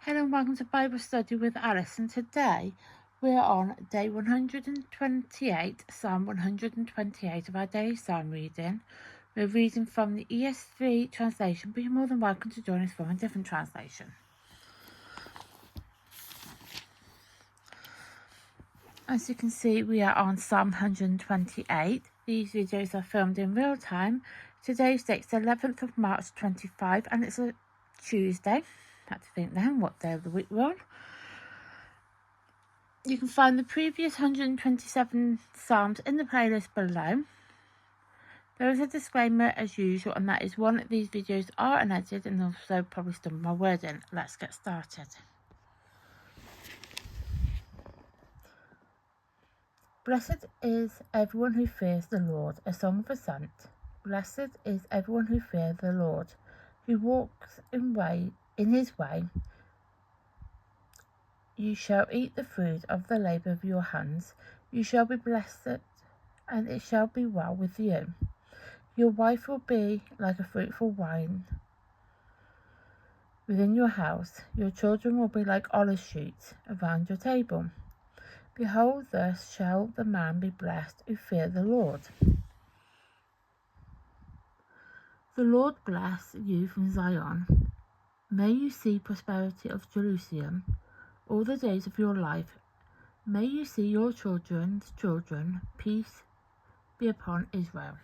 Hello and welcome to Bible Study with Alice, and today we're on day 128, Psalm 128 of our daily psalm reading. We're reading from the ESV translation, but you're more than welcome to join us from a different translation. As you can see, we are on Psalm 128. These videos are filmed in real time. Today's date is the 11th of March 25 and it's a Tuesday. Had to think then what day of the week we're on. You can find the previous 127 Psalms in the playlist below. There is a disclaimer as usual, and that is one, these videos are unedited and also probably stumble my word in. Let's get started. Blessed is everyone who fears the Lord, a song of ascent. Blessed is everyone who fears the Lord, who walks in his way. You shall eat the fruit of the labour of your hands. You shall be blessed, and it shall be well with you. Your wife will be like a fruitful vine within your house. Your children will be like olive shoots around your table. Behold, thus shall the man be blessed who fears the Lord. The Lord bless you from Zion. May you see prosperity of Jerusalem all the days of your life. May you see your children's children. Peace be upon Israel.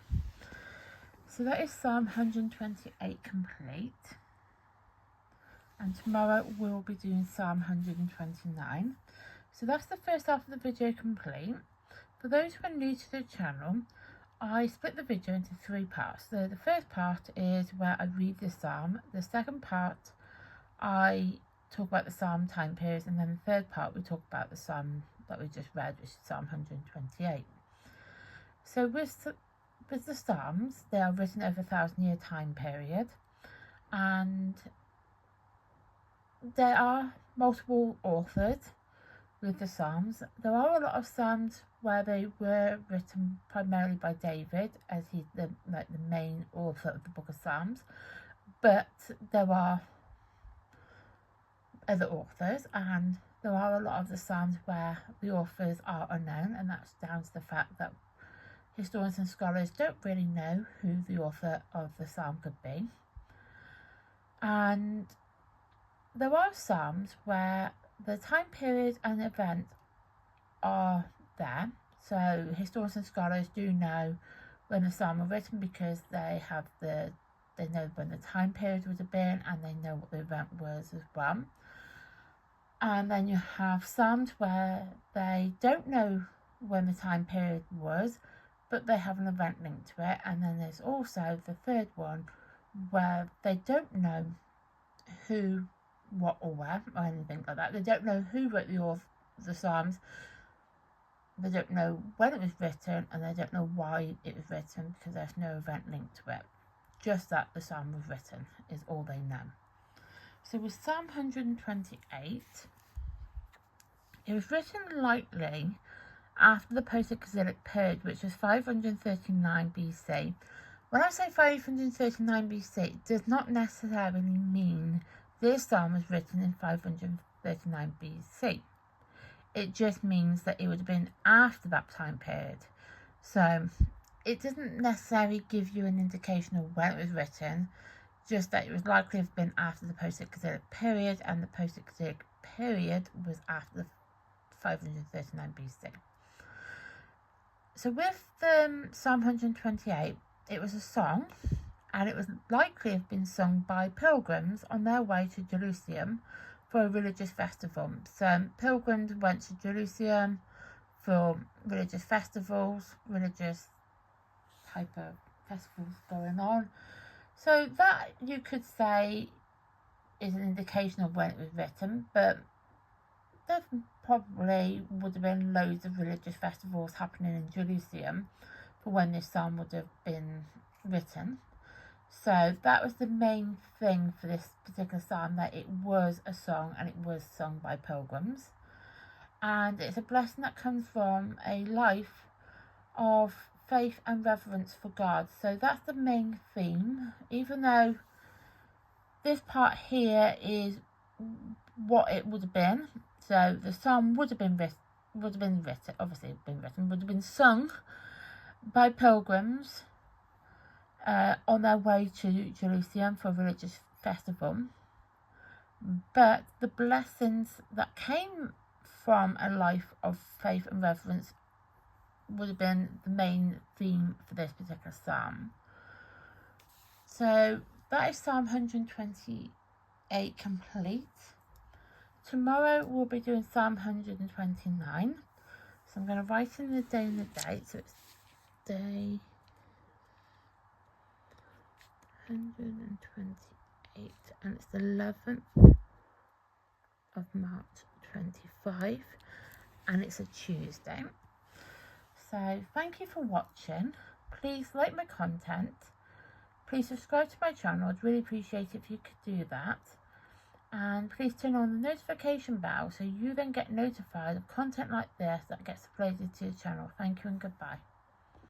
So that is Psalm 128 complete. And tomorrow we'll be doing Psalm 129. So that's the first half of the video complete. For those who are new to the channel, I split the video into three parts. So the first part is where I read the psalm. The second part, I talk about the psalm time periods. And then the third part, we talk about the psalm that we just read, which is Psalm 128. So with the psalms, they are written over a 1,000-year time period. And there are multiple authors with the Psalms. There are a lot of Psalms where they were written primarily by David, as he's the main author of the book of Psalms, but there are other authors, and there are a lot of the Psalms where the authors are unknown, and that's down to the fact that historians and scholars don't really know who the author of the Psalm could be. And there are Psalms where the time period and event are there. So historians and scholars do know when the psalm was written because they know when the time period would have been, and they know what the event was as well. And then you have psalms where they don't know when the time period was, but they have an event linked to it. And then there's also the third one where they don't know who, what or where or anything like that. They don't know who wrote the Psalms. They don't know when it was written, and they don't know why it was written because there's no event linked to it. Just that the Psalm was written is all they know. So with Psalm 128, it was written likely after the post-exilic period, which was 539 BC. When I say 539 BC, it does not necessarily mean this psalm was written in 539 BC. It just means that it would have been after that time period. So it doesn't necessarily give you an indication of when it was written, just that it was likely to have been after the post-exilic period, and the post-exilic period was after the 539 BC. So with Psalm 128, it was a song, and it was likely to have been sung by pilgrims on their way to Jerusalem for a religious festival. So pilgrims went to Jerusalem for religious festivals, religious type of festivals going on. So that, you could say, is an indication of when it was written, but there probably would have been loads of religious festivals happening in Jerusalem for when this psalm would have been written. So that was the main thing for this particular psalm, that it was a song and it was sung by pilgrims. And it's a blessing that comes from a life of faith and reverence for God. So that's the main theme, even though this part here is what it would have been. So the psalm would have been written, obviously been written, would have been sung by pilgrims on their way to Jerusalem for a religious festival. But the blessings that came from a life of faith and reverence would have been the main theme for this particular psalm. So that is Psalm 128 complete. Tomorrow we'll be doing Psalm 129. So I'm going to write in the day and the date. So it's day 128 and it's the 11th of March 25 and it's a Tuesday. So thank you for watching. Please like my content. Please subscribe to my channel. I'd really appreciate it if you could do that. And please turn on the notification bell so you then get notified of content like this that gets uploaded to the channel. Thank you and goodbye.